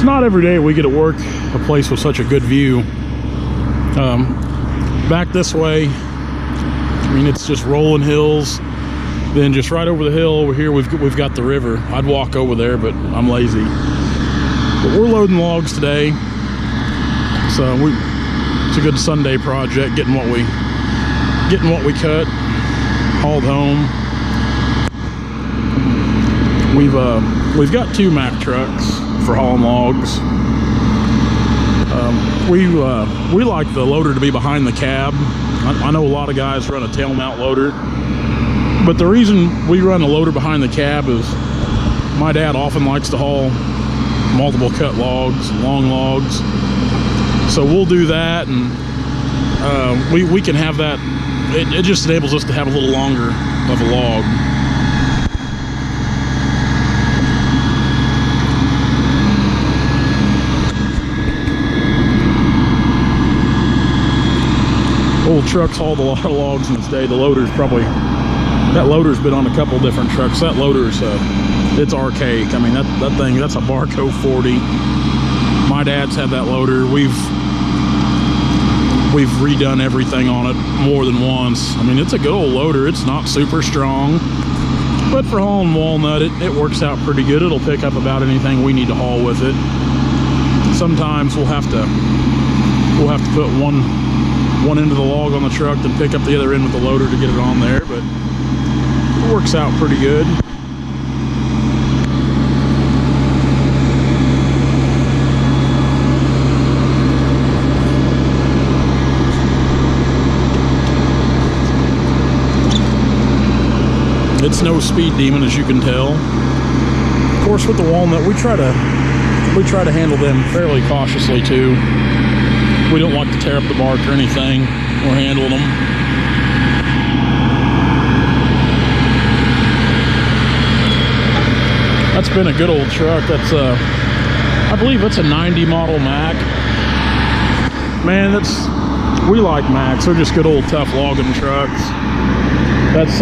It's not every day we get to work a place with such a good view. Back this way, I mean, it's just rolling hills. Then just right over the hill over here, we've got the river. I'd walk over there, but I'm lazy. But we're loading logs today, so it's a good Sunday project. Getting what we cut, hauled home. We've got 2 Mack trucks for hauling logs. We like the loader to be behind the cab. I know a lot of guys run a tail mount loader, but the reason we run a loader behind the cab is my dad often likes to haul multiple cut logs, long logs. So we'll do that, and we can have that. It just enables us to have a little longer of a log. Old trucks hauled a lot of logs in this day. The loader's that loader's been on a couple different trucks. That loader's it's archaic. I mean, that thing, that's a Barco 40. My dad's had that loader. We've redone everything on it more than once. I mean, it's a good old loader. It's not super strong, but for hauling walnut, it works out pretty good. It'll pick up about anything we need to haul with it. Sometimes we'll have to put one end of the log on the truck, then pick up the other end with the loader to get it on there, but it works out pretty good. It's no speed demon, as you can tell. Of course, with the walnut, we try to handle them fairly cautiously too. We don't like to tear up the bark or anything. We're handling them. That's been a good old truck. That's I believe that's a 90 model Mack. Man, we like Macks. They're just good old tough logging trucks. That's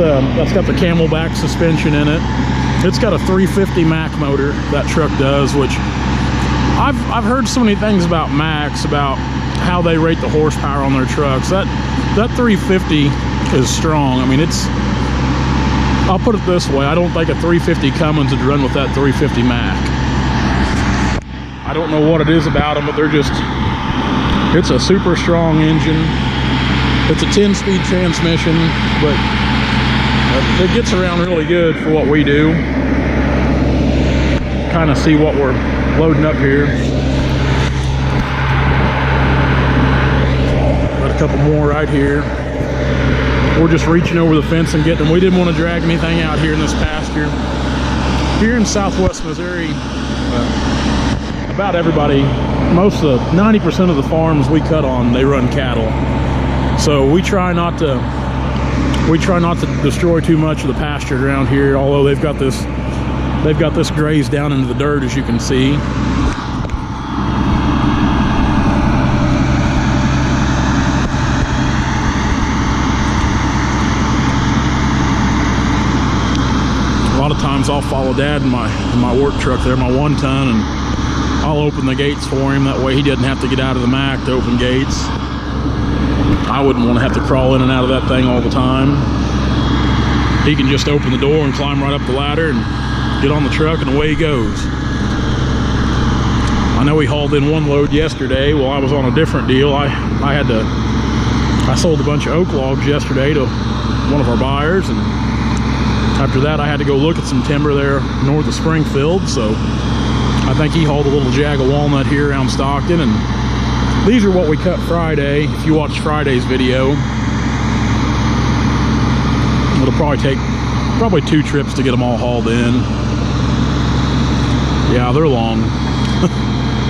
got the Camelback suspension in it. It's got a 350 Mack motor, that truck does, which I've heard so many things about Macks, about how they rate the horsepower on their trucks. That 350 is strong. I mean, I'll put it this way, I don't think a 350 Cummins would run with that 350 Mack. I don't know what it is about them, but it's a super strong engine. It's a 10-speed transmission, but it gets around really good for what we do. Kind of see what we're loading up here. Got a couple more right here. We're just reaching over the fence and getting them. We didn't want to drag anything out here in this pasture. Here in Southwest Missouri, about everybody, 90% of the farms we cut on, they run cattle. So we try not to destroy too much of the pasture around here, although they've got this grazed down into the dirt, as you can see. A lot of times I'll follow Dad in my work truck there, my 1-ton, and I'll open the gates for him. That way he doesn't have to get out of the Mack to open gates. I wouldn't want to have to crawl in and out of that thing all the time. He can just open the door and climb right up the ladder and get on the truck, and away he goes. I know he hauled in one load yesterday. Well, I was on a different deal. I sold a bunch of oak logs yesterday to one of our buyers, and after that I had to go look at some timber there north of Springfield. So I think he hauled a little jag of walnut here around Stockton, and these are what we cut Friday. If you watch Friday's video, it'll probably take 2 trips to get them all hauled in. Yeah, they're long.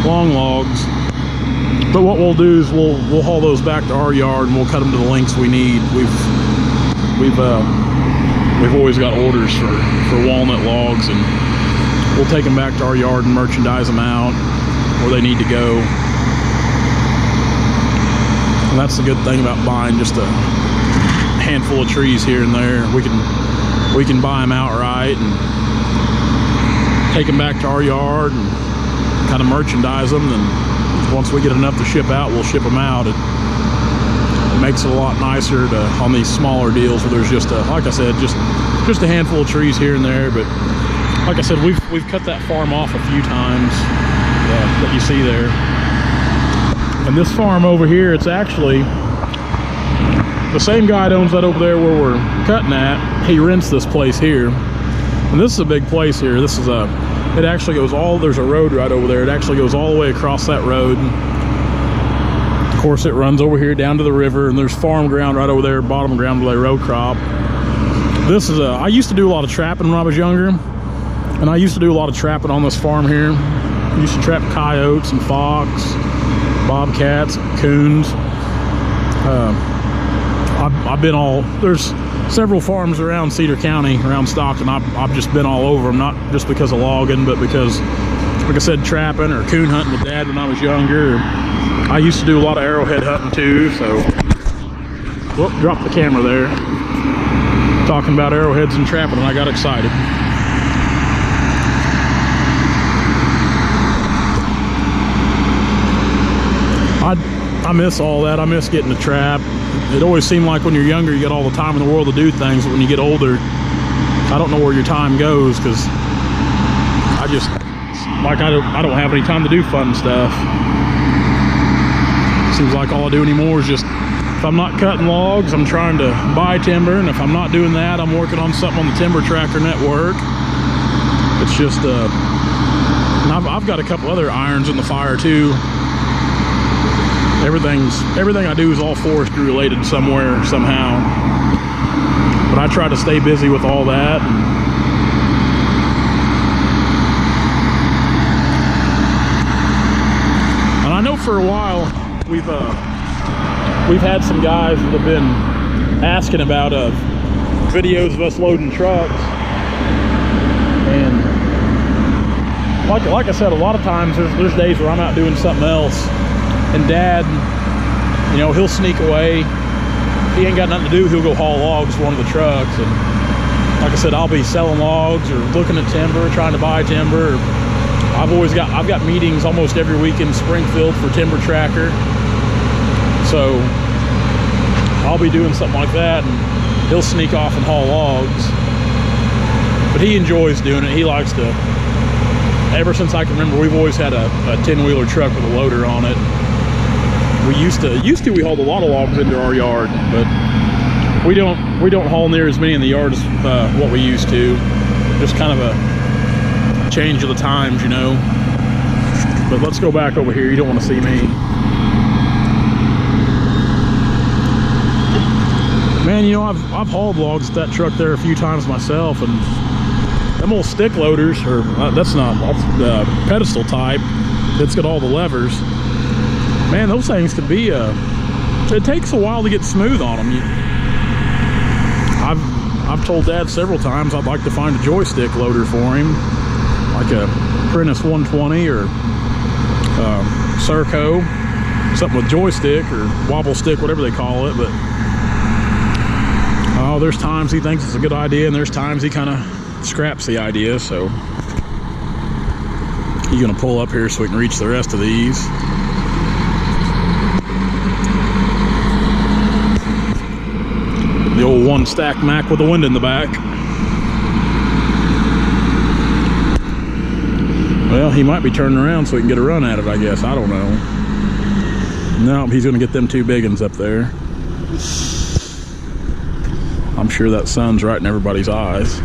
Long logs. But what we'll do is we'll haul those back to our yard, and we'll cut them to the lengths we need. We've always got orders for walnut logs, and we'll take them back to our yard and merchandise them out where they need to go. And that's the good thing about buying just a handful of trees here and there. We can buy them outright and take them back to our yard and kind of merchandise them. And once we get enough to ship out, we'll ship them out. It makes it a lot nicer on these smaller deals where there's just like I said, just a handful of trees here and there. But like I said, we've cut that farm off a few times that you see there. And this farm over here, it's actually the same guy that owns that over there where we're cutting at. He rents this place here, and this is a big place here. This is it actually goes there's a road right over there. It actually goes all the way across that road. Of course, it runs over here down to the river, and there's farm ground right over there, bottom ground where they row crop. This is I used to do a lot of trapping when I was younger, and I used to do a lot of trapping on this farm here. I used to trap coyotes and fox, bobcats, coons. I've been there's several farms around Cedar County, around Stockton. I've just been all over them, not just because of logging, but because, like I said, trapping or coon hunting with Dad when I was younger. I used to do a lot of arrowhead hunting too, so whoop, dropped the camera there. Talking about arrowheads and trapping, and I got excited. I miss all that. I miss getting to trap. It always seemed like when you're younger, you get all the time in the world to do things, but when you get older, I don't know where your time goes, because I don't have any time to do fun stuff. Seems like all I do anymore is just, if I'm not cutting logs, I'm trying to buy timber, and if I'm not doing that, I'm working on something on the Timber Tracker Network. It's just and I've got a couple other irons in the fire too. Everything I do is all forestry related somewhere, somehow. But I try to stay busy with all that. And I know for a while we've had some guys that have been asking about videos of us loading trucks. And like I said, a lot of times there's days where I'm out doing something else, and Dad, you know, he'll sneak away. If he ain't got nothing to do, he'll go haul logs for one of the trucks. And like I said, I'll be selling logs or looking at timber, trying to buy timber. I've got meetings almost every week in Springfield for Timber Tracker. So I'll be doing something like that, and he'll sneak off and haul logs. But he enjoys doing it. He likes to. Ever since I can remember, we've always had a 10-wheeler truck with a loader on it. We used to we hauled a lot of logs into our yard, but we don't haul near as many in the yard as what we used to. Just kind of a change of the times, you know. But let's go back over here. You don't want to see me. Man, you know, I've hauled logs with that truck there a few times myself, and them old stick loaders, or that's the pedestal type, it's got all the levers. Man, those things could be it takes a while to get smooth on them. I've told Dad several times I'd like to find a joystick loader for him, like a Prentice 120 or Serco, something with joystick or wobble stick, whatever they call it. But there's times he thinks it's a good idea, and there's times he kind of scraps the idea. So he's gonna pull up here so we can reach the rest of these. The old one-stack Mack with the wind in the back. Well, he might be turning around so we can get a run at it, I guess. I don't know. No, he's gonna get them two big ones up there. I'm sure that sun's right in everybody's eyes.